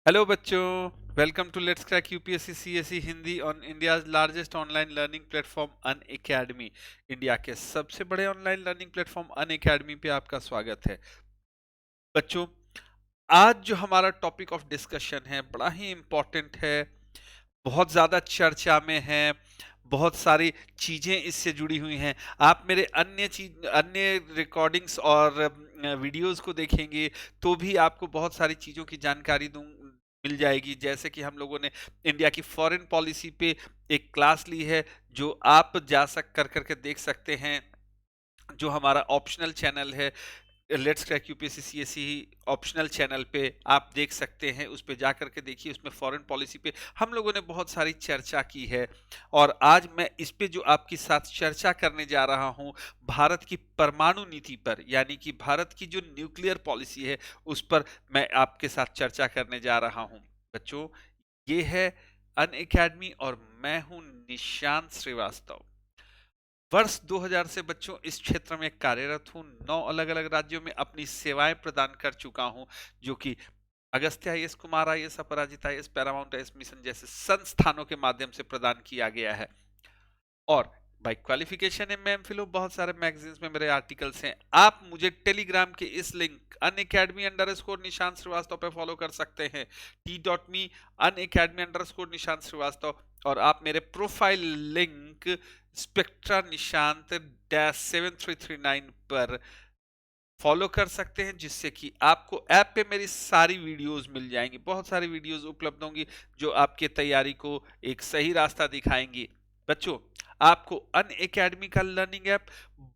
Hello बच्चों, welcome to let's crack UPSC CSE Hindi on India's largest online learning platform Unacademy. India के सबसे बड़े online learning platform Unacademy पे आपका स्वागत है। बच्चों, आज जो हमारा टॉपिक ऑफ डिस्कशन है बड़ा ही इम्पोर्टेंट है, बहुत ज़्यादा चर्चा में है, बहुत सारी चीज़ें इससे जुड़ी हुई हैं। आप मेरे अन्य रिकॉर्डिंग्स और वीडियोज़ को देखेंगे तो भी आपको बहुत सारी चीज़ों की जानकारी मिल जाएगी। जैसे कि हम लोगों ने इंडिया की फॉरेन पॉलिसी पे एक क्लास ली है, जो आप जा सक कर कर के देख सकते हैं। जो हमारा ऑप्शनल चैनल है, let's crack UPSC CSE optional channel पे आप देख सकते हैं, उस पे जाकर के देखिए। उसमें फॉरेन पॉलिसी पे हम लोगों ने बहुत सारी चर्चा की है, और आज मैं इस पे जो आपके साथ चर्चा करने जा रहा हूं, भारत की परमाणु नीति पर, यानी कि भारत की जो न्यूक्लियर पॉलिसी है उस पर मैं आपके साथ चर्चा करने जा रहा हूं। बच्चों, ये है अन अकेडमी और मैं हूं निशांत श्रीवास्तव। वर्ष 2000 से बच्चों इस क्षेत्र में कार्यरत हूँ। 9 अलग-अलग राज्यों में अपनी सेवाएं प्रदान कर चुका हूँ, जो कि अगस्त्य आईएएस, कुमार आईएएस, अपराजिता आईएएस, पैरामाउंट आईएएस मिशन जैसे संस्थानों के माध्यम से प्रदान किया गया है। और बाय क्वालिफिकेशन है मैं एमफिल हूँ। बहुत सारे मैगजीन्स में मेरे आर्टिकल्स हैं। आप मुझे टेलीग्राम के इस लिंक अनअकैडमी_ निशांत श्रीवास्तव पे फॉलो कर सकते हैं, t.me अनअकैडमी_ निशांत श्रीवास्तव। और आप मेरे प्रोफाइल लिंक स्पेक्ट्रा निशांत -7339 पर फॉलो कर सकते हैं, जिससे कि आपको ऐप पे मेरी सारी वीडियोस मिल जाएंगी। बहुत सारी वीडियोस उपलब्ध होंगी जो आपके तैयारी को एक सही रास्ता दिखाएंगी। बच्चों, आपको अन अकेडमी का लर्निंग ऐप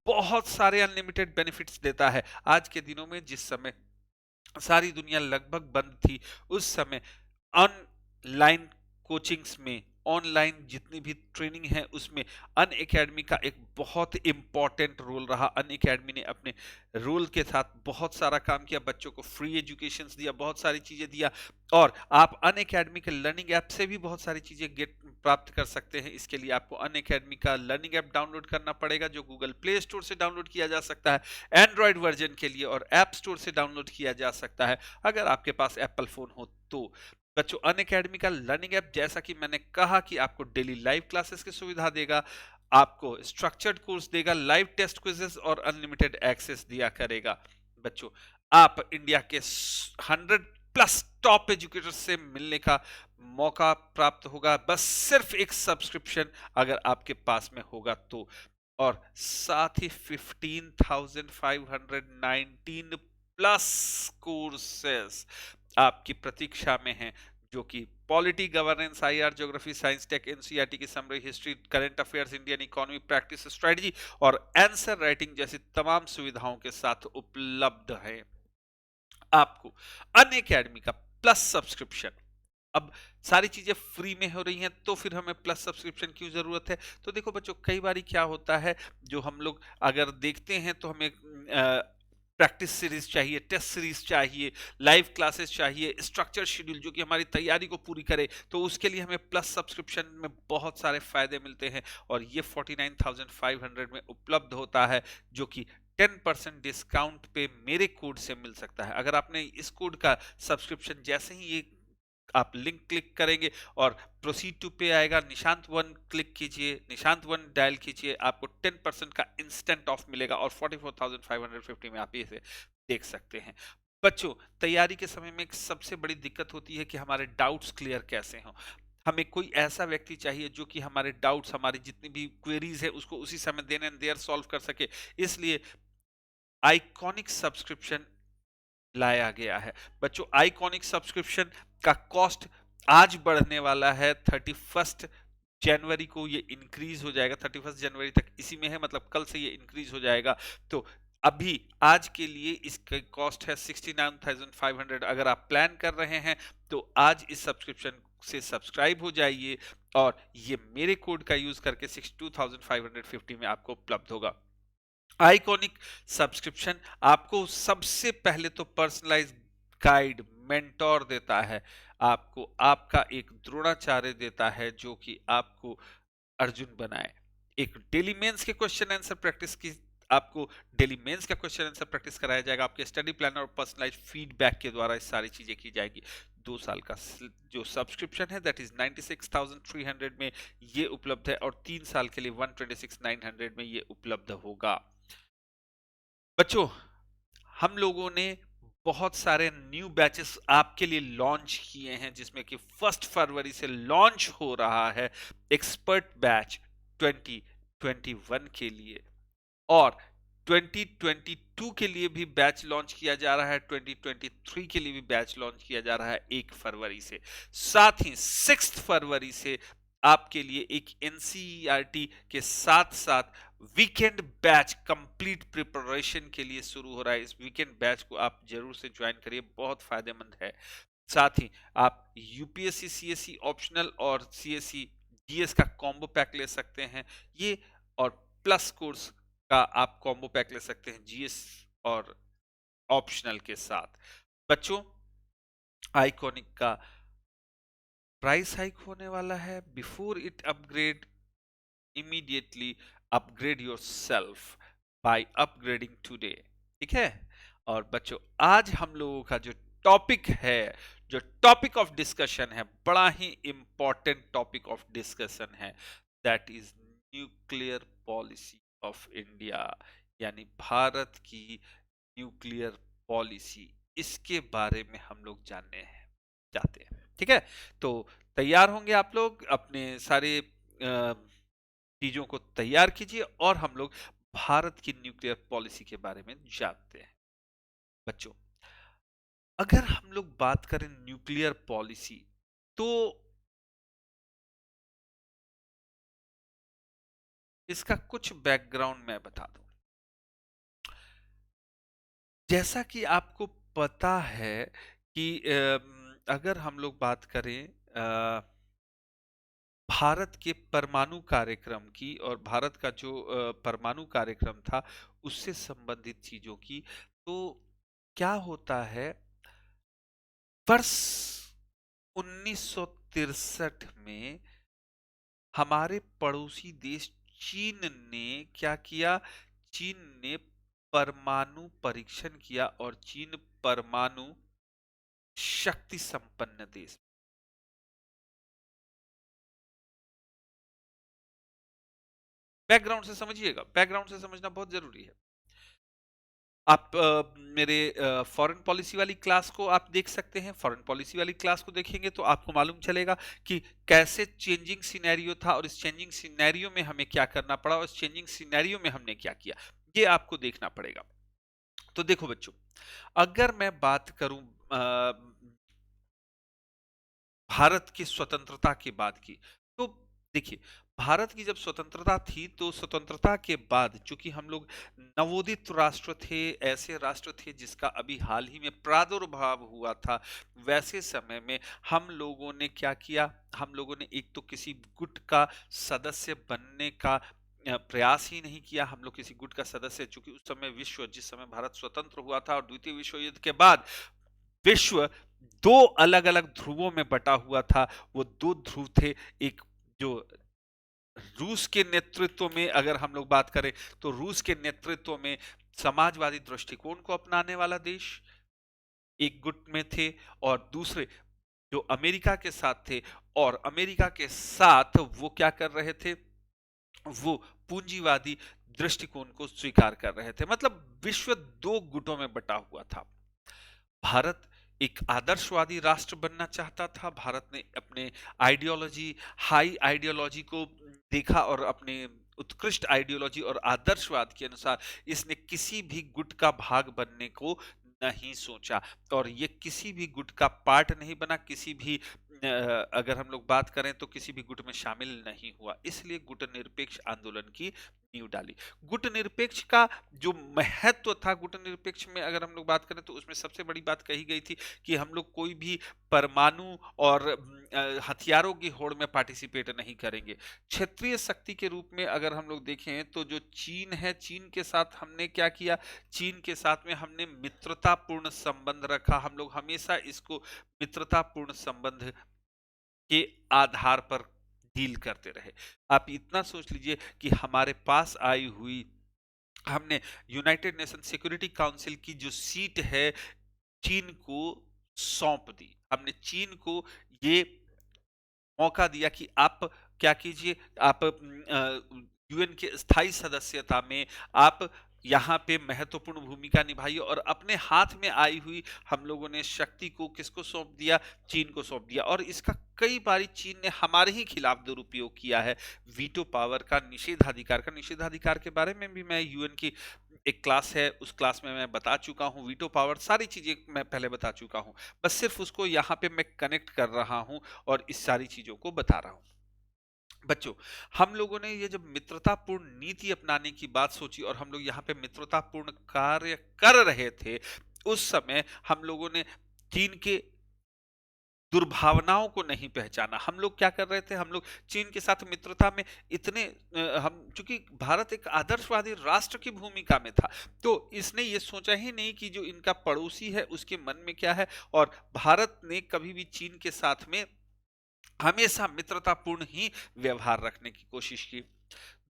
बहुत सारे अनलिमिटेड बेनिफिट्स देता है। आज के दिनों में जिस समय सारी दुनिया लगभग बंद थी, उस समय ऑनलाइन कोचिंग्स में, ऑनलाइन जितनी भी ट्रेनिंग है उसमें अन अकेडमी का एक बहुत इंपॉर्टेंट रोल रहा। अन अकेडमी ने अपने रोल के साथ बहुत सारा काम किया, बच्चों को फ्री एजुकेशन दिया, बहुत सारी चीजें दिया। और आप अन अकेडमी के लर्निंग ऐप से भी बहुत सारी चीजें प्राप्त कर सकते हैं। इसके लिए आपको अन अकेडमी का लर्निंग ऐप डाउनलोड करना पड़ेगा, जो गूगल प्ले स्टोर से डाउनलोड किया जा सकता है एंड्रॉयड वर्जन के लिए, और ऐप स्टोर से डाउनलोड किया जा सकता है अगर आपके पास एप्पल फोन हो तो। बच्चों, अन अकेडमी का लर्निंग ऐप, जैसा कि मैंने कहा, कि आपको डेली लाइव क्लासेस की सुविधा देगा, आपको स्ट्रक्चर्ड कोर्स देगा, लाइव टेस्ट क्विजेस और अनलिमिटेड एक्सेस दिया करेगा। बच्चों, आप इंडिया के 100+ टॉप एजुकेटर्स से मिलने का मौका प्राप्त होगा, बस सिर्फ एक सब्सक्रिप्शन अगर आपके पास में होगा तो। और साथ ही 15,519 प्लस कोर्सेस आपकी प्रतीक्षा में हैं, जो कि polity, governance, IR, geography, science, tech, NCERT की summary, history, current affairs, Indian economy, practice, strategy और आंसर राइटिंग जैसी तमाम सुविधाओं के साथ उपलब्ध है। आपको अन अकेडमी का प्लस सब्सक्रिप्शन, अब सारी चीजें फ्री में हो रही हैं तो फिर हमें प्लस सब्सक्रिप्शन क्यों जरूरत है? तो देखो बच्चों, कई बारी क्या होता है, जो हम लोग अगर देखते हैं तो हमें प्रैक्टिस सीरीज चाहिए, टेस्ट सीरीज चाहिए, लाइव क्लासेस चाहिए, स्ट्रक्चर शेड्यूल जो कि हमारी तैयारी को पूरी करे, तो उसके लिए हमें प्लस सब्सक्रिप्शन में बहुत सारे फायदे मिलते हैं। और ये 49,500 में उपलब्ध होता है, जो कि 10% डिस्काउंट पे मेरे कोड से मिल सकता है। अगर आपने इस कोड का सब्सक्रिप्शन, जैसे ही ये आप लिंक क्लिक करेंगे और प्रोसीड टू पे आएगा, निशांत 1 क्लिक कीजिए, निशांत 1 डायल कीजिए, आपको 10% का इंस्टेंट ऑफ मिलेगा और 44,550 में आप इसे देख सकते हैं। बच्चों, तैयारी के समय में एक सबसे बड़ी दिक्कत होती है कि हमारे डाउट्स क्लियर कैसे हों। हमें कोई ऐसा व्यक्ति चाहिए जो कि हमारे डाउट्स, हमारी जितनी भी क्वेरीज है उसको उसी समय देन एंड देयर सॉल्व कर सके। इसलिए आइकॉनिक सब्सक्रिप्शन लाया गया है। बच्चों, आइकॉनिक सब्सक्रिप्शन का कॉस्ट आज बढ़ने वाला है। 31 जनवरी को ये इंक्रीज हो जाएगा, 31 जनवरी तक इसी में है, मतलब कल से ये इंक्रीज हो जाएगा। तो अभी आज के लिए इसका कॉस्ट है 69,500। अगर आप प्लान कर रहे हैं तो आज इस सब्सक्रिप्शन से सब्सक्राइब हो जाइए, और ये मेरे कोड का यूज करके 62,550 में आपको उपलब्ध होगा। आइकॉनिक सब्सक्रिप्शन आपको सबसे पहले तो पर्सनलाइज गाइड, मेंटोर देता है, आपको आपका एक द्रोणाचार्य देता है जो कि आपको अर्जुन बनाए। एक डेली मेंस के क्वेश्चन आंसर प्रैक्टिस की आपको डेली मेंस का क्वेश्चन आंसर प्रैक्टिस कराया जाएगा, आपके स्टडी प्लानर और पर्सनलाइज्ड फीडबैक के द्वारा ये सारी चीजें की जाएगी। 2 साल का जो सब्सक्रिप्शन है दैट इज 96,300 में ये उपलब्ध है, और 3 साल के लिए 126,900 में ये उपलब्ध होगा। बच्चों, हम लोगों ने बहुत सारे न्यू बैचेस आपके लिए लॉन्च किए हैं, जिसमें कि 1 फरवरी से लॉन्च हो रहा है एक्सपर्ट बैच 2021 के लिए, और 2022 के लिए भी बैच लॉन्च किया जा रहा है, 2023 के लिए भी बैच लॉन्च किया जा रहा है 1 फरवरी से। साथ ही 6 फरवरी से आपके लिए एक एनसीईआरटी के साथ साथ वीकेंड बैच कंप्लीट प्रिपरेशन के लिए शुरू हो रहा है। इस वीकेंड बैच को आप जरूर से ज्वाइन करिए, बहुत फायदेमंद है। साथ ही आप यूपीएससी सीएससी ऑप्शनल और सीएससी जीएस का कॉम्बो पैक ले सकते हैं ये, और प्लस कोर्स का आप कॉम्बो पैक ले सकते हैं जीएस और ऑप्शनल के साथ। बच्चों, आइकॉनिक का प्राइस हाइक होने वाला है। Before it upgrade, immediately upgrade yourself by upgrading today. ठीक है। और बच्चों, आज हम लोगों का जो टॉपिक है, जो टॉपिक ऑफ डिस्कशन है, बड़ा ही इंपॉर्टेंट टॉपिक ऑफ डिस्कशन है, that is nuclear policy of India, यानी भारत की न्यूक्लियर पॉलिसी। इसके बारे में हम लोग जानने हैं चाहते हैं। ठीक है, तो तैयार होंगे आप लोग, अपने सारे चीजों को तैयार कीजिए और हम लोग भारत की न्यूक्लियर पॉलिसी के बारे में जानते हैं। बच्चों, अगर हम लोग बात करें न्यूक्लियर पॉलिसी, तो इसका कुछ बैकग्राउंड मैं बता दूं। जैसा कि आपको पता है कि अगर हम लोग बात करें भारत के परमाणु कार्यक्रम की, और भारत का जो परमाणु कार्यक्रम था उससे संबंधित चीजों की, तो क्या होता है, वर्ष 1963 में हमारे पड़ोसी देश चीन ने क्या किया, चीन ने परमाणु परीक्षण किया, और चीन परमाणु शक्ति संपन्न देश। बैकग्राउंड से समझिएगा, बैकग्राउंड से समझना बहुत जरूरी है। आप मेरे फॉरेन पॉलिसी वाली क्लास को आप देख सकते हैं। फॉरेन पॉलिसी वाली क्लास को देखेंगे तो आपको मालूम चलेगा कि कैसे चेंजिंग सिनेरियो था, और इस चेंजिंग सिनेरियो में हमें क्या करना पड़ा, और इस चेंजिंग सिनेरियो में हमने क्या किया, ये आपको देखना पड़ेगा। तो देखो बच्चों, अगर मैं बात करूं भारत की स्वतंत्रता के बाद की, तो देखिए, भारत की जब स्वतंत्रता थी, तो स्वतंत्रता के बाद चूंकि हम लोग नवोदित राष्ट्र थे, ऐसे राष्ट्र थे जिसका अभी हाल ही में प्रादुर्भाव हुआ था, वैसे समय में हम लोगों ने क्या किया, हम लोगों ने एक तो किसी गुट का सदस्य बनने का प्रयास ही नहीं किया। हम लोग किसी गुट का सदस्य, चूंकि उस समय विश्व, जिस समय भारत स्वतंत्र हुआ था और द्वितीय विश्व युद्ध के बाद विश्व दो अलग अलग ध्रुवों में बटा हुआ था। वो दो ध्रुव थे, एक जो रूस के नेतृत्व में, अगर हम लोग बात करें तो रूस के नेतृत्व में समाजवादी दृष्टिकोण को अपनाने वाला देश एक गुट में थे, और दूसरे जो अमेरिका के साथ थे, और अमेरिका के साथ वो क्या कर रहे थे, वो पूंजीवादी दृष्टिकोण को स्वीकार कर रहे थे। मतलब विश्व दो गुटों में बटा हुआ था। भारत एक आदर्शवादी राष्ट्र बनना चाहता था। भारत ने अपने आइडियोलॉजी, हाई आइडियोलॉजी को देखा, और अपने उत्कृष्ट आइडियोलॉजी और आदर्शवाद के अनुसार इसने किसी भी गुट का भाग बनने को नहीं सोचा, और ये किसी भी गुट का पार्ट नहीं बना, किसी भी अगर हम लोग बात करें तो किसी भी गुट में शामिल नहीं हुआ। इसलिए गुट निरपेक्ष आंदोलन की नींव डाली। गुट निरपेक्ष का जो महत्व था, गुट निरपेक्ष में अगर हम लोग बात करें तो उसमें सबसे बड़ी बात कही गई थी कि हम लोग कोई भी परमाणु और हथियारों की होड़ में पार्टिसिपेट नहीं करेंगे। क्षेत्रीय शक्ति के रूप में अगर हम लोग देखें तो जो चीन है, चीन के साथ हमने क्या किया, चीन के साथ में हमने मित्रतापूर्ण संबंध रखा। हम लोग हमेशा इसको मित्रतापूर्ण संबंध के आधार पर डील करते रहे। आप इतना सोच लीजिए कि हमारे पास आई हुई हमने यूनाइटेड नेशन सिक्योरिटी काउंसिल की जो सीट है चीन को सौंप दी। हमने चीन को ये मौका दिया कि आप क्या कीजिए, आप यूएन के स्थायी सदस्यता में आप यहाँ पे महत्वपूर्ण भूमिका निभाइए, और अपने हाथ में आई हुई हम लोगों ने शक्ति को किसको सौंप दिया? चीन को सौंप दिया। और इसका कई बारी चीन ने हमारे ही खिलाफ दुरुपयोग किया है। वीटो पावर का, निषेधाधिकार के बारे में भी मैं यूएन की एक क्लास है, उस क्लास में मैं बता चुका हूँ। वीटो पावर सारी चीजें मैं पहले बता चुका हूँ। बस सिर्फ उसको यहाँ पे मैं कनेक्ट कर रहा हूँ और इस सारी चीजों को बता रहा हूँ। बच्चों, हम लोगों ने ये जब मित्रतापूर्ण नीति अपनाने की बात सोची और हम लोग यहाँ पे मित्रतापूर्ण कार्य कर रहे थे, उस समय हम लोगों ने चीन के दुर्भावनाओं को नहीं पहचाना। हम लोग क्या कर रहे थे? हम लोग चीन के साथ मित्रता में इतने हम चूंकि भारत एक आदर्शवादी राष्ट्र की भूमिका में था, तो इसने ये सोचा ही नहीं कि जो इनका पड़ोसी है उसके मन में क्या है। और भारत ने कभी भी चीन के साथ में हमेशा मित्रतापूर्ण ही व्यवहार रखने की कोशिश की।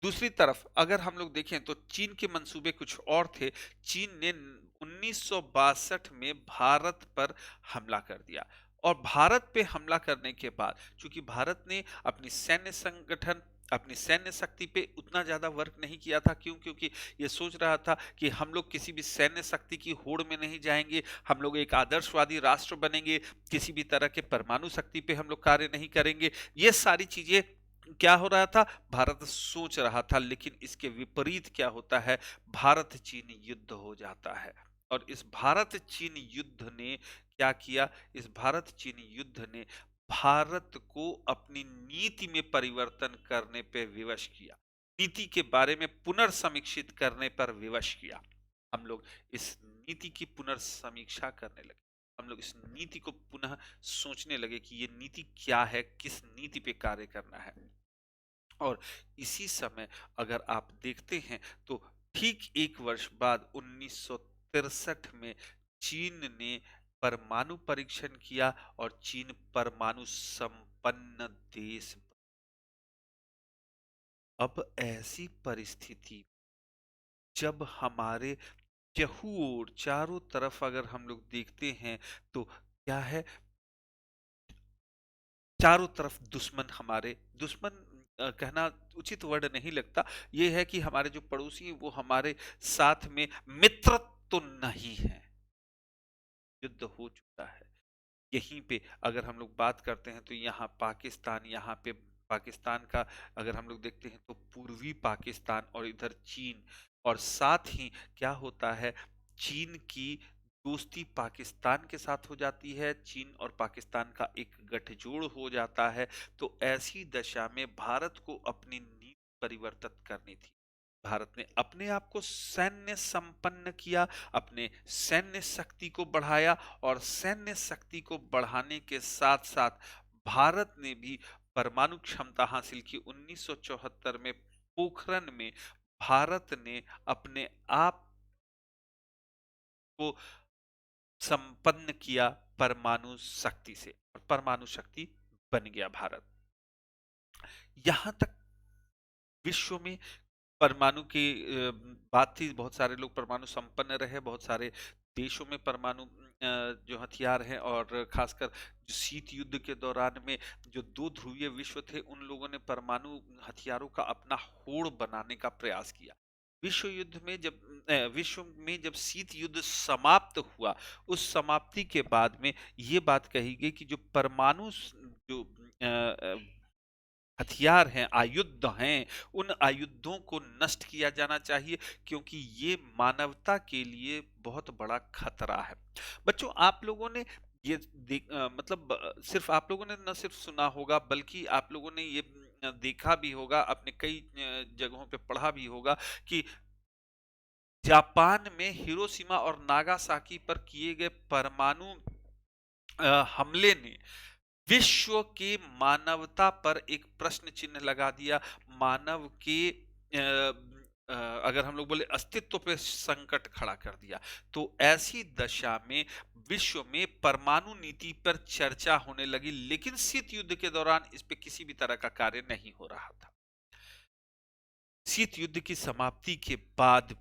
दूसरी तरफ अगर हम लोग देखें तो चीन के मंसूबे कुछ और थे। चीन ने 1962 में भारत पर हमला कर दिया, और भारत पे हमला करने के बाद चूंकि भारत ने अपनी सैन्य संगठन, अपनी सैन्य शक्ति पे उतना ज्यादा वर्क नहीं किया था। क्यों? क्योंकि ये सोच रहा था कि हम लोग किसी भी सैन्य शक्ति की होड़ में नहीं जाएंगे, हम लोग एक आदर्शवादी राष्ट्र बनेंगे, किसी भी तरह के परमाणु शक्ति पे हम लोग कार्य नहीं करेंगे। ये सारी चीजें क्या हो रहा था? भारत सोच रहा था। लेकिन इसके विपरीत क्या होता है? भारत चीन युद्ध हो जाता है। और इस भारत चीन युद्ध ने क्या किया? इस भारत चीन युद्ध ने भारत को अपनी नीति में परिवर्तन करने पे विवश किया, नीति के बारे में पुनर्समीक्षित करने पर विवश किया। हम लोग इस नीति की पुनर्समीक्षा करने लगे। हम लोग इस नीति को पुनः सोचने लगे कि ये नीति क्या है, किस नीति पे कार्य करना है। और इसी समय अगर आप देखते हैं तो ठीक एक वर्ष बाद 1963 में चीन ने परमाणु परीक्षण किया और चीन परमाणु संपन्न देश। अब ऐसी परिस्थिति जब हमारे चहुओर चारों तरफ अगर हम लोग देखते हैं तो क्या है? चारों तरफ दुश्मन, हमारे दुश्मन कहना उचित वर्ड नहीं लगता। ये है कि हमारे जो पड़ोसी हैं वो हमारे साथ में मित्र तो नहीं है, युद्ध हो चुका है। यहीं पे अगर हम लोग बात करते हैं तो यहाँ पाकिस्तान, यहाँ पे पाकिस्तान का अगर हम लोग देखते हैं तो पूर्वी पाकिस्तान और इधर चीन। और साथ ही क्या होता है? चीन की दोस्ती पाकिस्तान के साथ हो जाती है, चीन और पाकिस्तान का एक गठजोड़ हो जाता है। तो ऐसी दशा में भारत को अपनी नीति परिवर्तित करनी थी। भारत ने अपने आप को सैन्य संपन्न किया, अपने सैन्य शक्ति को बढ़ाया, और सैन्य शक्ति को बढ़ाने के साथ साथ भारत ने भी परमाणु क्षमता हासिल की। 1974 में पोखरण में भारत ने अपने आप को संपन्न किया परमाणु शक्ति से, और परमाणु शक्ति बन गया भारत। यहां तक विश्व में परमाणु की बात थी, बहुत सारे लोग परमाणु संपन्न रहे, बहुत सारे देशों में परमाणु जो हथियार हैं, और खासकर जो शीत युद्ध के दौरान में जो दो ध्रुवीय विश्व थे, उन लोगों ने परमाणु हथियारों का अपना होड़ बनाने का प्रयास किया। विश्व में जब शीत युद्ध समाप्त हुआ, उस समाप्ति के बाद में ये बात कही गई कि जो परमाणु जो हथियार हैं, आयुध हैं, उन आयुधों को नष्ट किया जाना चाहिए, क्योंकि ये मानवता के लिए बहुत बड़ा खतरा है। बच्चों, आप लोगों ने ये मतलब सिर्फ आप लोगों ने न सिर्फ सुना होगा, बल्कि आप लोगों ने ये देखा भी होगा, अपने कई जगहों पे पढ़ा भी होगा कि जापान में हिरोशिमा और नागासाकी पर किए गए परमाणु हमले ने विश्व के मानवता पर एक प्रश्न चिन्ह लगा दिया। मानव के अगर हम लोग बोले अस्तित्व पे संकट खड़ा कर दिया। तो ऐसी दशा में विश्व में परमाणु नीति पर चर्चा होने लगी, लेकिन शीत युद्ध के दौरान इस पे किसी भी तरह का कार्य नहीं हो रहा था। शीत युद्ध की समाप्ति के बाद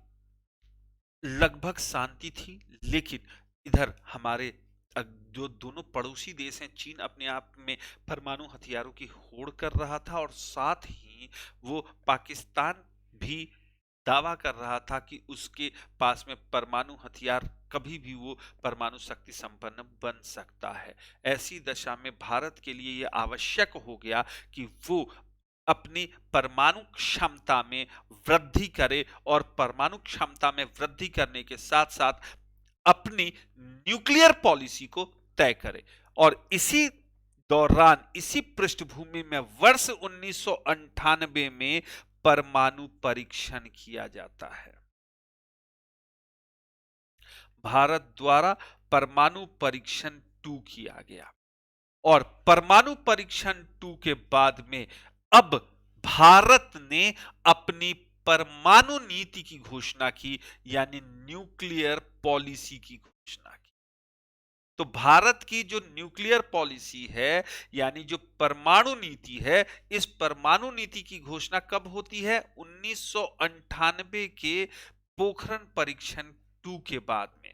लगभग शांति थी, लेकिन इधर हमारे जो दोनों पड़ोसी देश हैं, चीन अपने आप में परमाणु हथियारों की होड़ कर रहा था और साथ ही वो पाकिस्तान भी दावा कर रहा था कि उसके पास में परमाणु हथियार कभी भी वो परमाणु शक्ति संपन्न बन सकता है। ऐसी दशा में भारत के लिए ये आवश्यक हो गया कि वो अपनी परमाणु क्षमता में वृद्धि करे और परमाणु क्षमता में वृद्धि करने के साथ साथ अपनी न्यूक्लियर पॉलिसी को तय करे। और इसी दौरान, इसी पृष्ठभूमि में वर्ष 1998 में परमाणु परीक्षण किया जाता है। भारत द्वारा परमाणु परीक्षण 2 किया गया और परमाणु परीक्षण 2 के बाद में अब भारत ने अपनी परमाणु नीति की घोषणा की, यानी न्यूक्लियर पॉलिसी की घोषणा की। तो भारत की जो न्यूक्लियर पॉलिसी है, यानी जो परमाणु नीति है, इस परमाणु नीति की घोषणा कब होती है? 1998 के पोखरण परीक्षण 2 के बाद में।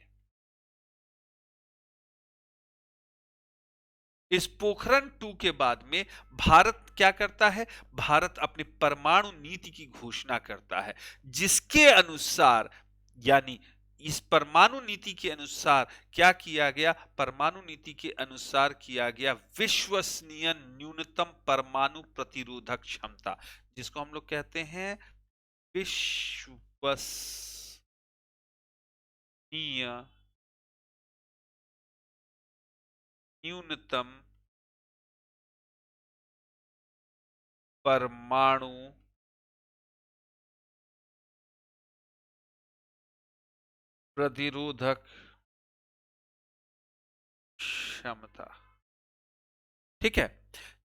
इस पोखरण 2 के बाद में भारत क्या करता है? भारत अपनी परमाणु नीति की घोषणा करता है, जिसके अनुसार, यानी इस परमाणु नीति के अनुसार क्या किया गया? परमाणु नीति के अनुसार किया गया विश्वसनीय न्यूनतम परमाणु प्रतिरोधक क्षमता, जिसको हम लोग कहते हैं विश्वसनीय न्यूनतम परमाणु प्रतिरोधक क्षमता। ठीक है,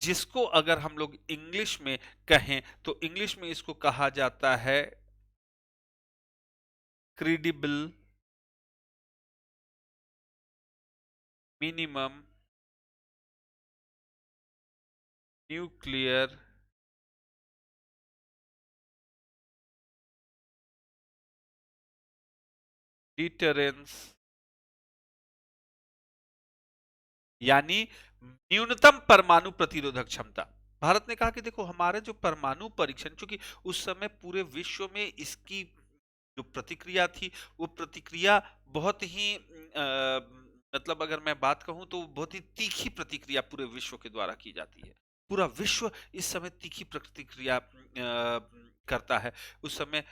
जिसको अगर हम लोग इंग्लिश में कहें तो इंग्लिश में इसको कहा जाता है क्रेडिबल मिनिमम न्यूक्लियर डिटरेंस, यानी न्यूनतम परमाणु प्रतिरोधक क्षमता। भारत ने कहा कि देखो, हमारे जो परमाणु परीक्षण, चूंकि उस समय पूरे विश्व में इसकी जो प्रतिक्रिया थी, वो प्रतिक्रिया बहुत ही मतलब अगर मैं बात कहूं तो बहुत ही तीखी प्रतिक्रिया पूरे विश्व के द्वारा की जाती है। पूरा विश्व इस समय तीखी प्रतिक्रिया करता है। उस समय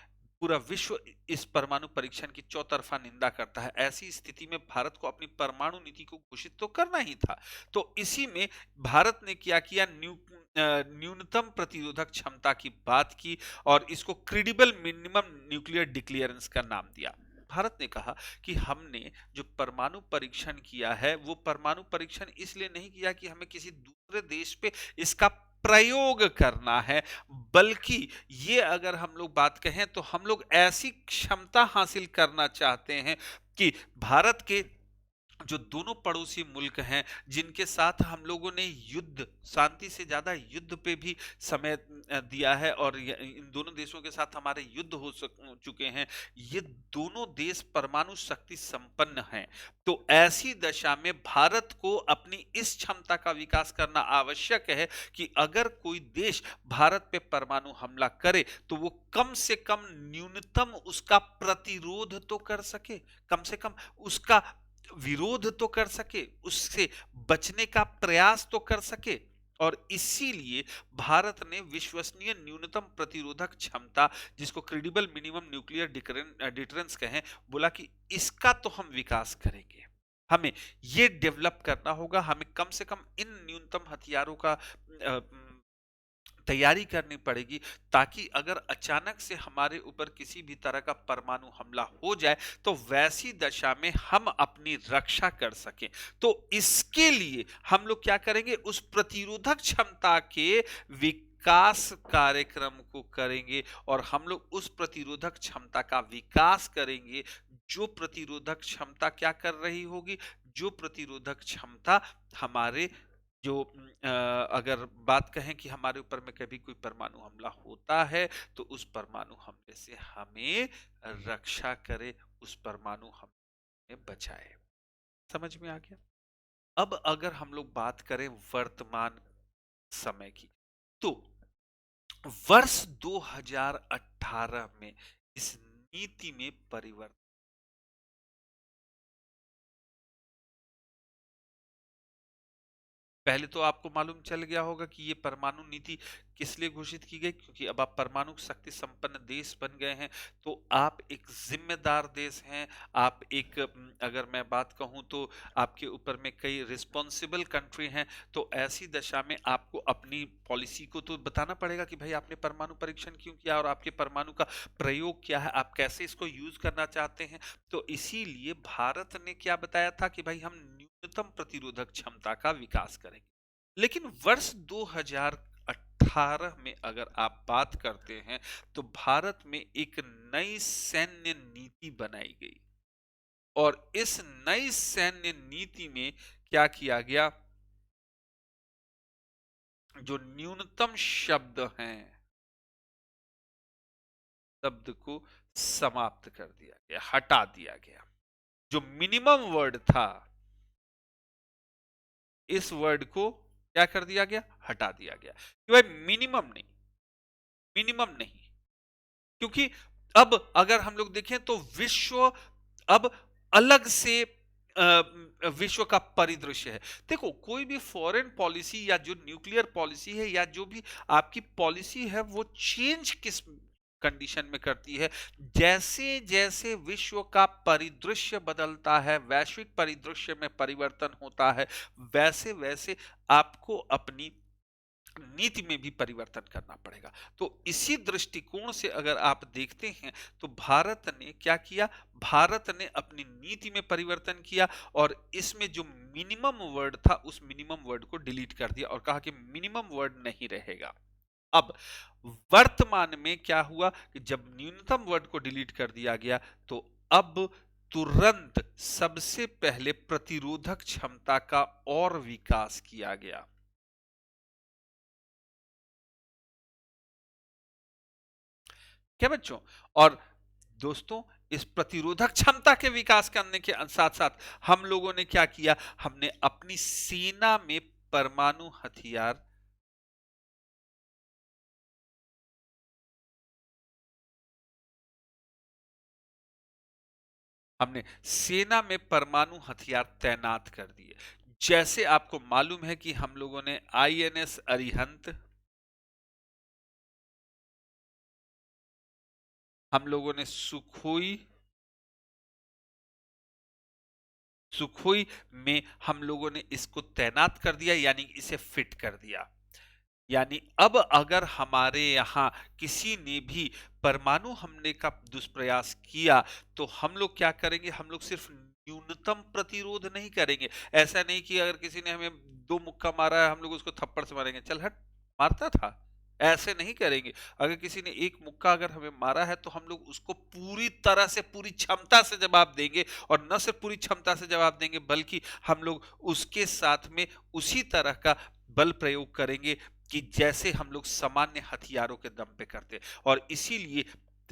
पूरा विश्व इस परमाणु परीक्षण की चौतरफा निंदा करता है। ऐसी स्थिति में भारत को अपनी परमाणु नीति को घोषित तो करना ही था। तो इसी में भारत ने क्या किया? न्यूनतम प्रतिरोधक क्षमता की बात की और इसको क्रेडिबल मिनिमम न्यूक्लियर डिक्लेरेंस का नाम दिया। भारत ने कहा कि हमने जो परमाणु परीक्षण किया है, वो परमाणु परीक्षण इसलिए नहीं किया कि हमें किसी दूसरे देश पे इसका प्रयोग करना है, बल्कि ये अगर हम लोग बात कहें तो हम लोग ऐसी क्षमता हासिल करना चाहते हैं कि भारत के जो दोनों पड़ोसी मुल्क हैं, जिनके साथ हम लोगों ने युद्ध, शांति से ज्यादा युद्ध पे भी समय दिया है और इन दोनों देशों के साथ हमारे युद्ध हो चुके हैं, ये दोनों देश परमाणु शक्ति संपन्न हैं। तो ऐसी दशा में भारत को अपनी इस क्षमता का विकास करना आवश्यक है कि अगर कोई देश भारत पे परमाणु हमला करे तो वो कम से कम न्यूनतम उसका प्रतिरोध तो कर सके, कम से कम उसका विरोध तो कर सके, उससे बचने का प्रयास तो कर सके। और इसीलिए भारत ने विश्वसनीय न्यूनतम प्रतिरोधक क्षमता, जिसको क्रेडिबल मिनिमम न्यूक्लियर डिटरेंस कहें, बोला कि इसका तो हम विकास करेंगे, हमें ये डेवलप करना होगा, हमें कम से कम इन न्यूनतम हथियारों का तैयारी करनी पड़ेगी, ताकि अगर अचानक से हमारे ऊपर किसी भी तरह का परमाणु हमला हो जाए तो वैसी दशा में हम अपनी रक्षा कर सकें। तो इसके लिए हम लोग क्या करेंगे? उस प्रतिरोधक क्षमता के विकास कार्यक्रम को करेंगे और हम लोग उस प्रतिरोधक क्षमता का विकास करेंगे। जो प्रतिरोधक क्षमता क्या कर रही होगी? जो प्रतिरोधक क्षमता हमारे जो अगर बात कहें कि हमारे ऊपर में कभी कोई परमाणु हमला होता है तो उस परमाणु हमले से हमें रक्षा करे, उस परमाणु हमले बचाए। समझ में आ गया? अब अगर हम लोग बात करें वर्तमान समय की, तो वर्ष 2018 में इस नीति में परिवर्तन। पहले तो आपको मालूम चल गया होगा कि ये परमाणु नीति किस लिए घोषित की गई, क्योंकि अब आप परमाणु शक्ति संपन्न देश बन गए हैं, तो आप एक जिम्मेदार देश हैं। आप एक अगर मैं बात कहूं तो आपके ऊपर में कई रिस्पॉन्सिबल कंट्री हैं। तो ऐसी दशा में आपको अपनी पॉलिसी को तो बताना पड़ेगा कि भाई आपने परमाणु परीक्षण क्यों किया और आपके परमाणु का प्रयोग क्या है, आप कैसे इसको यूज करना चाहते हैं। तो इसीलिए भारत ने क्या बताया था कि भाई हम न्यूनतम प्रतिरोधक क्षमता का विकास करेंगे। लेकिन वर्ष 2018 में अगर आप बात करते हैं तो भारत में एक नई सैन्य नीति बनाई गई और इस नई सैन्य नीति में क्या किया गया, जो न्यूनतम शब्द हैं शब्द को समाप्त कर दिया गया, हटा दिया गया। जो मिनिमम वर्ड था इस वर्ड को क्या कर दिया गया, हटा दिया गया कि भाई मिनिमम नहीं, क्योंकि अब अगर हम लोग देखें तो विश्व अब अलग से विश्व का परिदृश्य है। देखो कोई भी फॉरेन पॉलिसी या जो न्यूक्लियर पॉलिसी है या जो भी आपकी पॉलिसी है वो चेंज किस कंडीशन में करती है, जैसे जैसे विश्व का परिदृश्य बदलता है, वैश्विक परिदृश्य में परिवर्तन होता है, वैसे वैसे आपको अपनी नीति में भी परिवर्तन करना पड़ेगा। तो इसी दृष्टिकोण से अगर आप देखते हैं तो भारत ने क्या किया, भारत ने अपनी नीति में परिवर्तन किया और इसमें जो मिनिमम वर्ड था उस मिनिमम वर्ड को डिलीट कर दिया और कहा कि मिनिमम वर्ड नहीं रहेगा। अब वर्तमान में क्या हुआ कि जब न्यूनतम वर्ड को डिलीट कर दिया गया तो अब तुरंत सबसे पहले प्रतिरोधक क्षमता का और विकास किया गया। क्या बच्चों? और दोस्तों इस प्रतिरोधक क्षमता के विकास करने के साथ साथ हम लोगों ने क्या किया, हमने अपनी सेना में परमाणु हथियार हमने सेना में परमाणु हथियार तैनात कर दिए। जैसे आपको मालूम है कि हम लोगों ने आईएनएस अरिहंत, हम लोगों ने सुखोई सुखोई में हम लोगों ने इसको तैनात कर दिया, यानी इसे फिट कर दिया। यानी अब अगर हमारे यहाँ किसी ने भी परमाणु हमले का दुष्प्रयास किया तो हम लोग क्या करेंगे, हम लोग सिर्फ न्यूनतम प्रतिरोध नहीं करेंगे। ऐसा नहीं कि अगर किसी ने हमें दो मुक्का मारा है हम लोग उसको थप्पड़ से मारेंगे, चल हट मारता था, ऐसे नहीं करेंगे। अगर किसी ने एक मुक्का अगर हमें मारा है तो हम लोग उसको पूरी तरह से पूरी क्षमता से जवाब देंगे और न सिर्फ पूरी क्षमता से जवाब देंगे बल्कि हम लोग उसके साथ में उसी तरह का बल प्रयोग करेंगे कि जैसे हम लोग सामान्य हथियारों के दम पे करते। और इसीलिए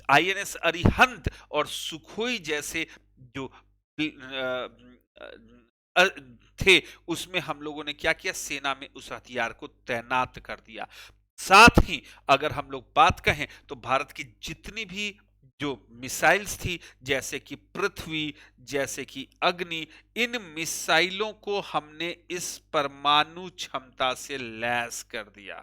आईएनएस अरिहंत और सुखोई जैसे जो अ, थे उसमें हम लोगों ने क्या किया, सेना में उस हथियार को तैनात कर दिया। साथ ही अगर हम लोग बात कहें तो भारत की जितनी भी जो मिसाइल्स थी जैसे कि पृथ्वी, जैसे कि अग्नि, इन मिसाइलों को हमने इस परमाणु क्षमता से लैस कर दिया।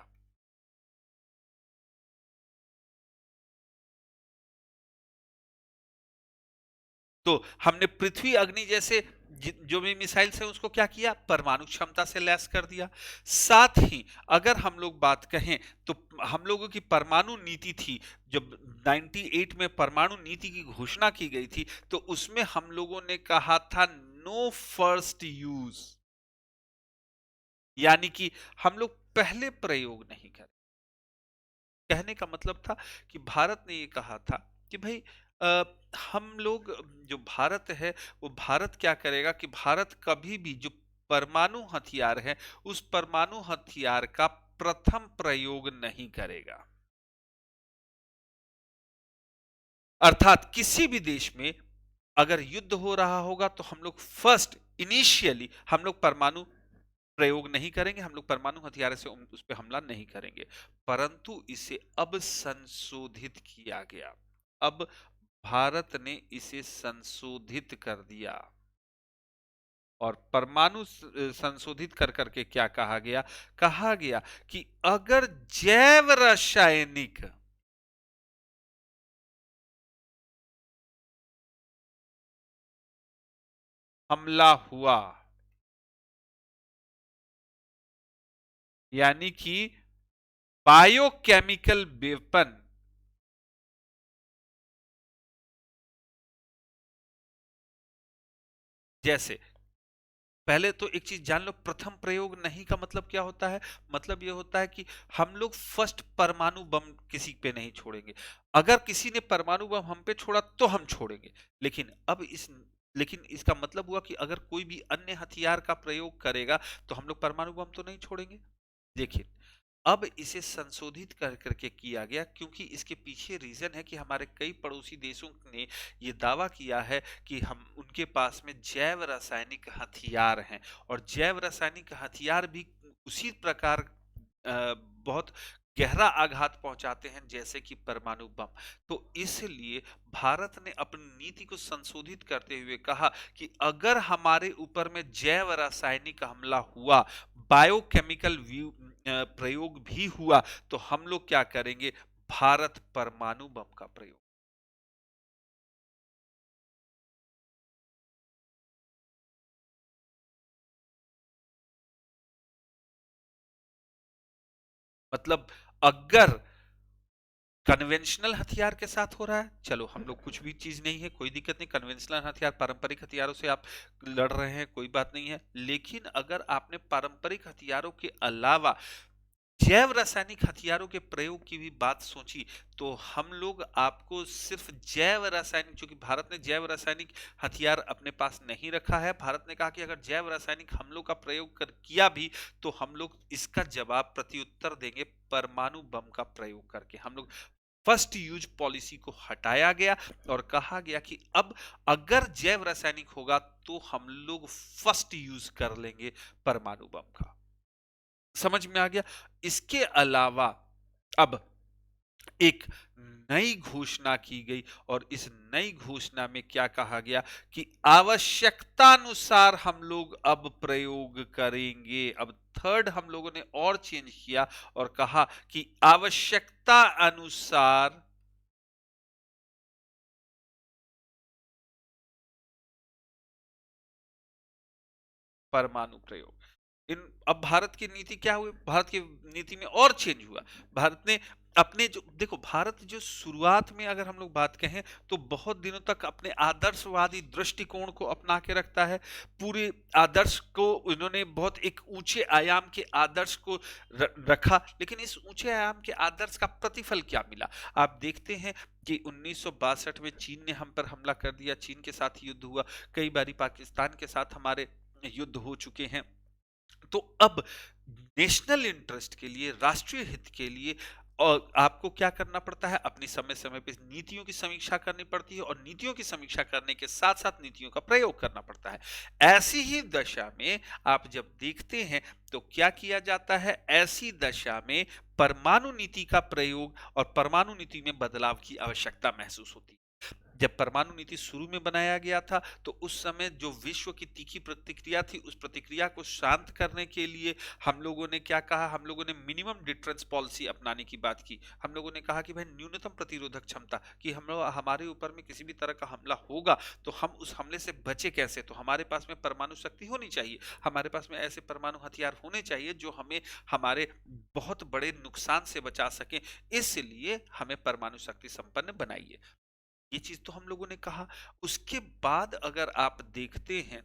तो हमने पृथ्वी अग्नि जैसे जो भी मिसाइल्स है उसको क्या किया, परमाणु क्षमता से लैस कर दिया। साथ ही अगर हम लोग बात कहें तो हम लोगों की परमाणु नीति थी, जब 98 में परमाणु नीति की घोषणा की गई थी तो उसमें हम लोगों ने कहा था नो फर्स्ट यूज, यानी कि हम लोग पहले प्रयोग नहीं करें। कहने का मतलब था कि भारत ने ये कहा था कि भाई अ, हम लोग जो भारत है वो भारत क्या करेगा कि भारत कभी भी जो परमाणु हथियार है उस परमाणु हथियार का प्रथम प्रयोग नहीं करेगा। अर्थात किसी भी देश में अगर युद्ध हो रहा होगा तो हम लोग फर्स्ट इनिशियली हम लोग परमाणु प्रयोग नहीं करेंगे, हम लोग परमाणु हथियार से उस पे हमला नहीं करेंगे। परंतु इसे अब संशोधित किया गया। अब भारत ने इसे संशोधित कर दिया और परमाणु संशोधित कर करके क्या कहा गया? कहा गया कि अगर जैव रासायनिक हमला हुआ, यानी कि बायोकेमिकल वेपन, जैसे पहले तो एक चीज जान लो, प्रथम प्रयोग नहीं का मतलब क्या होता है? मतलब यह होता है कि हम लोग फर्स्ट परमाणु बम किसी पे नहीं छोड़ेंगे। अगर किसी ने परमाणु बम हम पे छोड़ा तो हम छोड़ेंगे, लेकिन अब इस लेकिन इसका मतलब हुआ कि अगर कोई भी अन्य हथियार का प्रयोग करेगा तो हम लोग परमाणु बम तो नहीं छोड़ेंगे। देखिए, अब इसे संशोधित कर करके किया गया क्योंकि इसके पीछे रीजन है कि हमारे कई पड़ोसी देशों ने ये दावा किया है कि हम उनके पास में जैव रासायनिक हथियार हैं और जैव रासायनिक हथियार भी उसी प्रकार बहुत गहरा आघात पहुंचाते हैं जैसे कि परमाणु बम। तो इसलिए भारत ने अपनी नीति को संशोधित करते हुए कहा कि अगर हमारे ऊपर में जैव रासायनिक हमला हुआ, बायोकेमिकल प्रयोग भी हुआ, तो हम लोग क्या करेंगे? भारत परमाणु बम का प्रयोग। मतलब अगर कन्वेंशनल हथियार के साथ हो रहा है, चलो हम लोग कुछ भी चीज नहीं है, कोई दिक्कत नहीं, कन्वेंशनल हथियार पारंपरिक हथियारों से आप लड़ रहे हैं, कोई बात नहीं है। लेकिन अगर आपने पारंपरिक हथियारों के अलावा जैव रासायनिक हथियारों के प्रयोग की भी बात सोची, तो हम लोग आपको सिर्फ जैव रासायनिक, क्योंकि भारत ने जैव रासायनिक हथियार अपने पास नहीं रखा है, भारत ने कहा कि अगर जैव रासायनिक हमलों का प्रयोग किया भी तो हम लोग इसका जवाब प्रत्युत्तर देंगे परमाणु बम का प्रयोग करके। हम लोग फर्स्ट यूज पॉलिसी को हटाया गया और कहा गया कि अब अगर जैव रासायनिक होगा तो हम लोग फर्स्ट यूज कर लेंगे परमाणु बम का। समझ में आ गया? इसके अलावा अब एक नई घोषणा की गई और इस नई घोषणा में क्या कहा गया कि आवश्यकता अनुसार हम लोग अब प्रयोग करेंगे। अब थर्ड हम लोगों ने और चेंज किया और कहा कि आवश्यकता अनुसार परमाणु प्रयोग। इन अब भारत की नीति क्या हुई? भारत की नीति में और चेंज हुआ। भारत ने अपने जो देखो, भारत जो शुरुआत में अगर हम लोग बात कहें तो बहुत दिनों तक अपने आदर्शवादी दृष्टिकोण को अपना के रखता है। पूरे आदर्श को इन्होंने बहुत एक ऊंचे आयाम के आदर्श को रखा, लेकिन इस ऊंचे आयाम के आदर्श का प्रतिफल क्या मिला? आप देखते हैं कि 1962 में चीन ने हम पर हमला कर दिया, चीन के साथ युद्ध हुआ, कई बारी पाकिस्तान के साथ हमारे युद्ध हो चुके हैं। तो अब नेशनल इंटरेस्ट के लिए, राष्ट्रीय हित के लिए और आपको क्या करना पड़ता है? अपनी समय समय पे नीतियों की समीक्षा करनी पड़ती है और नीतियों की समीक्षा करने के साथ साथ नीतियों का प्रयोग करना पड़ता है। ऐसी ही दशा में आप जब देखते हैं तो क्या किया जाता है? ऐसी दशा में परमाणु नीति का प्रयोग और परमाणु नीति में बदलाव की आवश्यकता महसूस होती है। जब परमाणु नीति शुरू में बनाया गया था तो उस समय जो विश्व की तीखी प्रतिक्रिया थी, उस प्रतिक्रिया को शांत करने के लिए हम लोगों ने क्या कहा? हम लोगों ने मिनिमम डिफरेंस पॉलिसी अपनाने की बात की। हम लोगों ने कहा कि भाई न्यूनतम प्रतिरोधक क्षमता, कि हम लोग हमारे ऊपर में किसी भी तरह का हमला होगा तो हम उस हमले से बचे कैसे? तो हमारे पास में परमाणु शक्ति होनी चाहिए, हमारे पास में ऐसे परमाणु हथियार होने चाहिए जो हमें हमारे बहुत बड़े नुकसान से बचा सके, इसलिए हमें परमाणु शक्ति संपन्न बनाइए। ये चीज तो हम लोगों ने कहा। उसके बाद अगर आप देखते हैं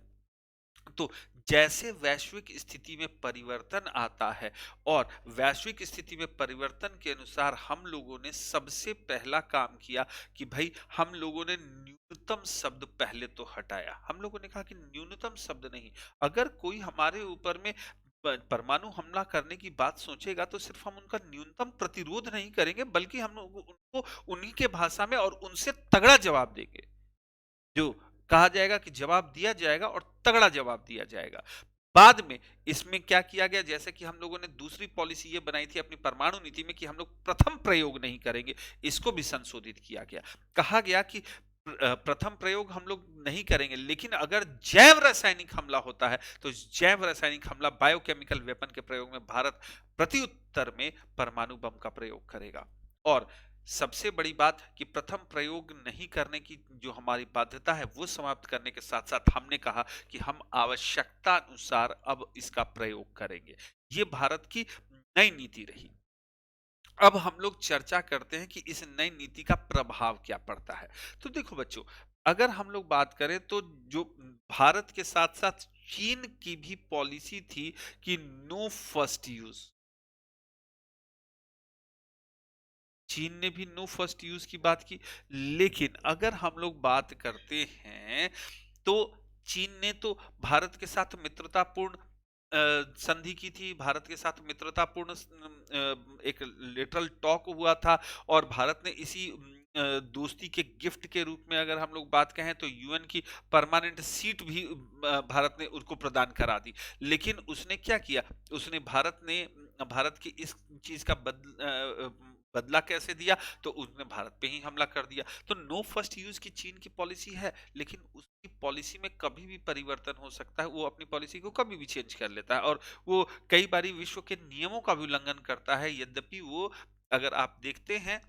तो जैसे वैश्विक स्थिति में परिवर्तन आता है और वैश्विक स्थिति में परिवर्तन के अनुसार हम लोगों ने सबसे पहला काम किया कि भाई हम लोगों ने न्यूनतम शब्द पहले तो हटाया। हम लोगों ने कहा कि न्यूनतम शब्द नहीं, अगर कोई हमारे ऊपर में परमाणु हमला करने की बात सोचेगा तो सिर्फ हम उनका न्यूनतम प्रतिरोध नहीं करेंगे, बल्कि हम लोग उनको उन्हीं के भाषा में और उनसे तगड़ा जवाब देंगे। जो कहा जाएगा कि जवाब दिया जाएगा और तगड़ा जवाब दिया जाएगा। बाद में इसमें क्या किया गया, जैसे कि हम लोगों ने दूसरी पॉलिसी ये बनाई थी अपनी परमाणु नीति में कि हम लोग प्रथम प्रयोग नहीं करेंगे, इसको भी संशोधित किया गया। कहा गया कि प्रथम प्रयोग हम लोग नहीं करेंगे, लेकिन अगर जैव रासायनिक हमला होता है तो जैव रासायनिक हमला बायोकेमिकल वेपन के प्रयोग में भारत प्रत्युत्तर में परमाणु बम का प्रयोग करेगा। और सबसे बड़ी बात कि प्रथम प्रयोग नहीं करने की जो हमारी बाध्यता है वो समाप्त करने के साथ साथ हमने कहा कि हम आवश्यकता अनुसार अब इसका प्रयोग करेंगे। ये भारत की नई नीति रही। अब हम लोग चर्चा करते हैं कि इस नई नीति का प्रभाव क्या पड़ता है। तो देखो बच्चों, अगर हम लोग बात करें तो जो भारत के साथ साथ चीन की भी पॉलिसी थी कि नो फर्स्ट यूज, चीन ने भी नो फर्स्ट यूज की बात की। लेकिन अगर हम लोग बात करते हैं तो चीन ने तो भारत के साथ मित्रतापूर्ण संधि की थी, भारत के साथ मित्रतापूर्ण एक लिटरल टॉक हुआ था और भारत ने इसी दोस्ती के गिफ्ट के रूप में अगर हम लोग बात कहें तो यूएन की परमानेंट सीट भी भारत ने उनको प्रदान करा दी। लेकिन उसने क्या किया, उसने भारत की इस चीज का बदला कैसे दिया, तो उसने भारत पे ही हमला कर दिया। तो नो फर्स्ट यूज की चीन की पॉलिसी है, लेकिन उसकी पॉलिसी में कभी भी परिवर्तन हो सकता है, वो अपनी पॉलिसी को कभी भी चेंज कर लेता है और वो कई बारी विश्व के नियमों का भी उल्लंघन करता है। यद्यपि वो, अगर आप देखते हैं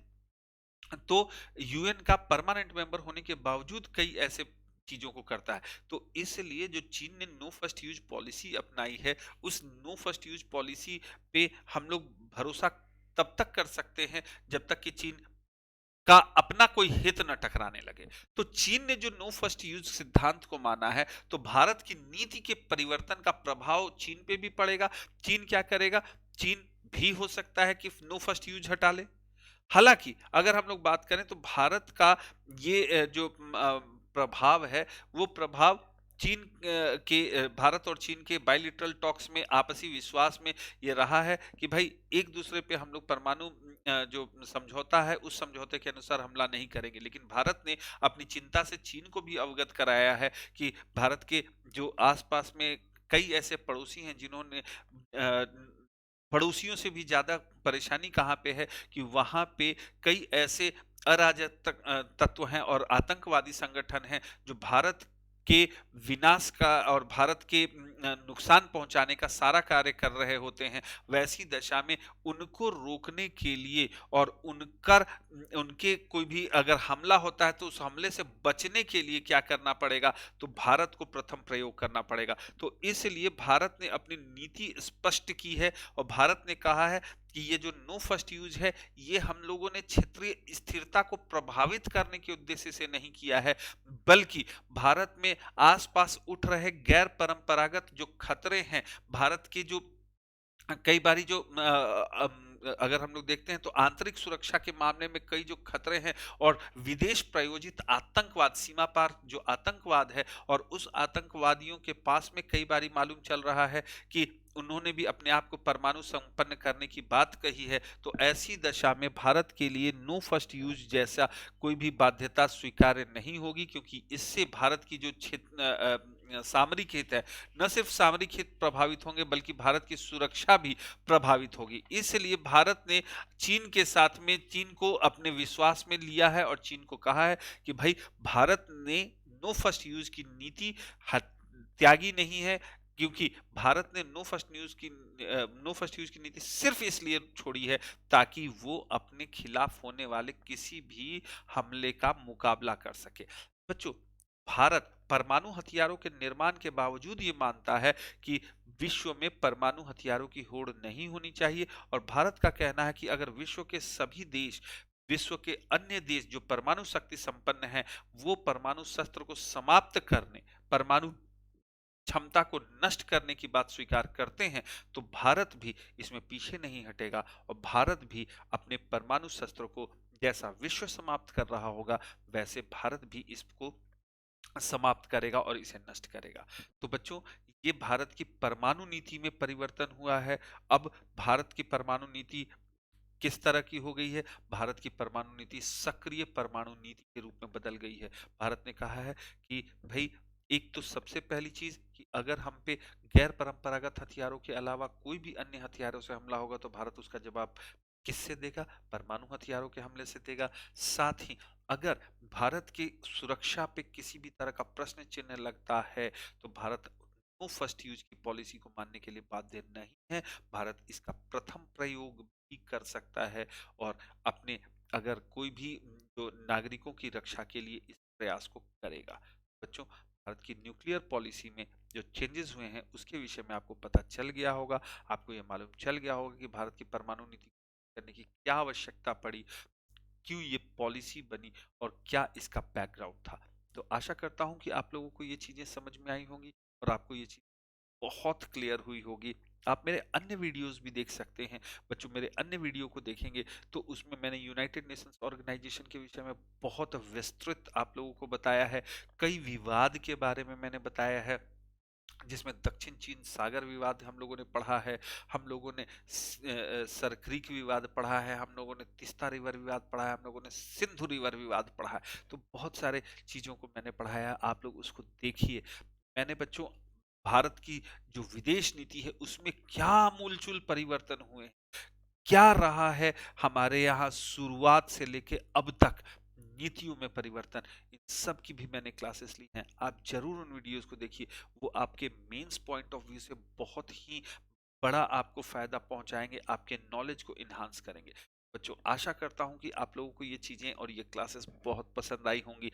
तो यूएन का परमानेंट मेंबर होने के बावजूद कई ऐसे चीजों को करता है। तो इसलिए जो चीन ने नो फर्स्ट यूज पॉलिसी अपनाई है, उस नो फर्स्ट यूज पॉलिसी पे हम लोग भरोसा तब तक कर सकते हैं जब तक कि चीन का अपना कोई हित न टकराने लगे। तो चीन ने जो नो फर्स्ट यूज सिद्धांत को माना है, तो भारत की नीति के परिवर्तन का प्रभाव चीन पे भी पड़ेगा। चीन क्या करेगा, चीन भी हो सकता है कि नो फर्स्ट यूज हटा ले। हालांकि अगर हम लोग बात करें तो भारत का ये जो प्रभाव है, वो प्रभाव चीन भारत और चीन के बायलिटरल टॉक्स में, आपसी विश्वास में ये रहा है कि भाई एक दूसरे पे हम लोग परमाणु जो समझौता है उस समझौते के अनुसार हमला नहीं करेंगे। लेकिन भारत ने अपनी चिंता से चीन को भी अवगत कराया है कि भारत के जो आसपास में कई ऐसे पड़ोसी हैं जिन्होंने पड़ोसियों से भी ज्यादा परेशानी कहाँ पे है कि वहां पे कई ऐसे अराजक तत्व हैं और आतंकवादी संगठन हैं जो भारत के विनाश का और भारत के नुकसान पहुंचाने का सारा कार्य कर रहे होते हैं। वैसी दशा में उनको रोकने के लिए और उनके कोई भी अगर हमला होता है तो उस हमले से बचने के लिए क्या करना पड़ेगा, तो भारत को प्रथम प्रयोग करना पड़ेगा। तो इसलिए भारत ने अपनी नीति स्पष्ट की है और भारत ने कहा है कि ये जो नो फर्स्ट यूज है, ये हम लोगों ने क्षेत्रीय स्थिरता को प्रभावित करने के उद्देश्य से नहीं किया है, बल्कि भारत में आसपास उठ रहे गैर परंपरागत जो खतरे हैं, भारत के जो कई बारी जो अगर हम लोग देखते हैं तो आंतरिक सुरक्षा के मामले में कई जो खतरे हैं और विदेश प्रायोजित आतंकवाद, सीमा पार जो आतंकवाद है, और उस आतंकवादियों के पास में कई बारी मालूम चल रहा है कि उन्होंने भी अपने आप को परमाणु संपन्न करने की बात कही है। तो ऐसी दशा में भारत के लिए नो फर्स्ट यूज जैसा कोई भी बाध्यता स्वीकार्य नहीं होगी, क्योंकि इससे भारत की जो सामरिक हित है, न सिर्फ सामरिक हित प्रभावित होंगे बल्कि भारत की सुरक्षा भी प्रभावित होगी। इसलिए भारत ने चीन के साथ में चीन को अपने विश्वास में लिया है और चीन को कहा है कि भाई भारत ने नो फर्स्ट यूज की नीति त्यागी नहीं है, क्योंकि भारत ने नो फर्स्ट यूज की नीति सिर्फ इसलिए छोड़ी है ताकि वो अपने खिलाफ होने वाले किसी भी हमले का मुकाबला कर सके। बच्चों, भारत परमाणु हथियारों के निर्माण के बावजूद ये मानता है कि विश्व में परमाणु हथियारों की होड़ नहीं होनी चाहिए और भारत का कहना है कि अगर विश्व के सभी देश, विश्व के अन्य देश जो परमाणु शक्ति संपन्न हैं, वो परमाणु शस्त्र को समाप्त करने, परमाणु क्षमता को नष्ट करने की बात स्वीकार करते हैं, तो भारत भी इसमें पीछे नहीं हटेगा और भारत भी अपने परमाणु शस्त्रों को जैसा विश्व समाप्त कर रहा होगा, वैसे भारत भी इसको समाप्त करेगा और इसे नष्ट करेगा। तो बच्चों, ये भारत की परमाणु नीति में परिवर्तन हुआ है। अब भारत की परमाणु नीति किस तरह की हो गई है? भारत की परमाणु नीति सक्रिय परमाणु नीति के रूप में बदल गई है। भारत ने कहा है कि भई, एक तो सबसे पहली चीज़ कि अगर हम पे गैर परंपरागत हथियारों के अलावा कोई भी अन्य हथियारों से हमला होगा तो भारत उसका जवाब किससे देगा? परमाणु हथियारों के हमले से देगा। साथ ही अगर भारत की सुरक्षा पे किसी भी तरह का प्रश्न चिन्ह लगता है, तो भारत नो फर्स्ट यूज की पॉलिसी को मानने के लिए बाध्य नहीं है। भारत इसका प्रथम प्रयोग भी कर सकता है और अपने अगर कोई भी जो नागरिकों की रक्षा के लिए इस प्रयास को करेगा। बच्चों, भारत की न्यूक्लियर पॉलिसी में जो चेंजेस हुए हैं उसके विषय में आपको पता चल गया होगा। आपको ये मालूम चल गया होगा कि भारत की परमाणु नीति करने की क्या आवश्यकता पड़ी, क्यों ये पॉलिसी बनी और क्या इसका बैकग्राउंड था। तो आशा करता हूं कि आप लोगों को ये चीजें समझ में आई होंगी और आपको ये चीज बहुत क्लियर हुई होगी। आप मेरे अन्य वीडियोस भी देख सकते हैं। बच्चों, मेरे अन्य वीडियो को देखेंगे तो उसमें मैंने यूनाइटेड नेशंस ऑर्गेनाइजेशन के विषय में बहुत विस्तृत आप लोगों को बताया है। कई विवाद के बारे में मैंने बताया है, जिसमें दक्षिण चीन सागर विवाद हम लोगों ने पढ़ा है, हम लोगों ने सर क्रीक विवाद पढ़ा है, हम लोगों ने तीस्ता रिवर विवाद पढ़ा है, हम लोगों ने सिंधु रिवर विवाद पढ़ा है। तो बहुत सारे चीजों को मैंने पढ़ाया, आप लोग उसको देखिए। मैंने बच्चों भारत की जो विदेश नीति है उसमें क्या आमूलचूल परिवर्तन हुए हैं, क्या रहा है हमारे यहाँ शुरुआत से लेके अब तक नीतियों में परिवर्तन, इन सब की भी मैंने क्लासेस ली हैं। आप जरूर उन वीडियोस को देखिए, वो आपके मेंस पॉइंट ऑफ व्यू से बहुत ही बड़ा आपको फायदा पहुंचाएंगे, आपके नॉलेज को इन्हांस करेंगे। बच्चों, आशा करता हूं कि आप लोगों को ये चीजें और ये क्लासेस बहुत पसंद आई होंगी।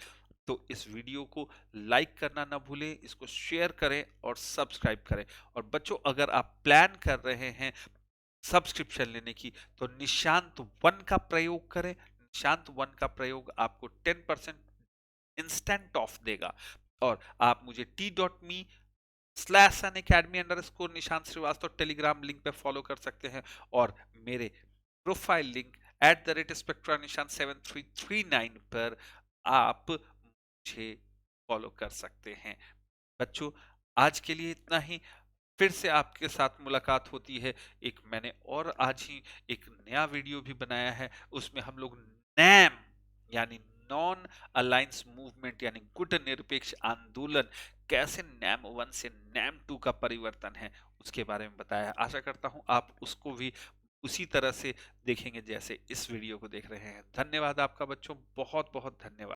तो इस वीडियो को लाइक करना ना भूलें, इसको शेयर करें और सब्सक्राइब करें। और बच्चों, अगर आप प्लान कर रहे हैं सब्सक्रिप्शन लेने की, तो निशांत वन का प्रयोग करें। निशांत वन का प्रयोग आपको 10% इंस्टेंट ऑफ देगा। और आप मुझे t.me/unacademy_ Nishant Shrivastava Telegram link पे फॉलो कर सकते हैं और मेरे प्रोफाइल लिंक @spectra निशांत 7339 पर आप मुझे फॉलो कर सकते हैं। बच्चों, आज के लिए इतना ही। फिर से आपके साथ मुलाकात होती है। एक मैंने और आज ही एक नया वीडियो भी बनाया है, उसमें हम लोग नैम यानी नॉन अलायंस मूवमेंट यानी गुट निरपेक्ष आंदोलन, कैसे नैम 1 से नैम 2 का परिवर्तन है, उसके बारे में बताया है। आशा करता हूं आप उसको भी उसी तरह से देखेंगे जैसे इस वीडियो को देख रहे हैं। धन्यवाद आपका बच्चों, बहुत बहुत धन्यवाद।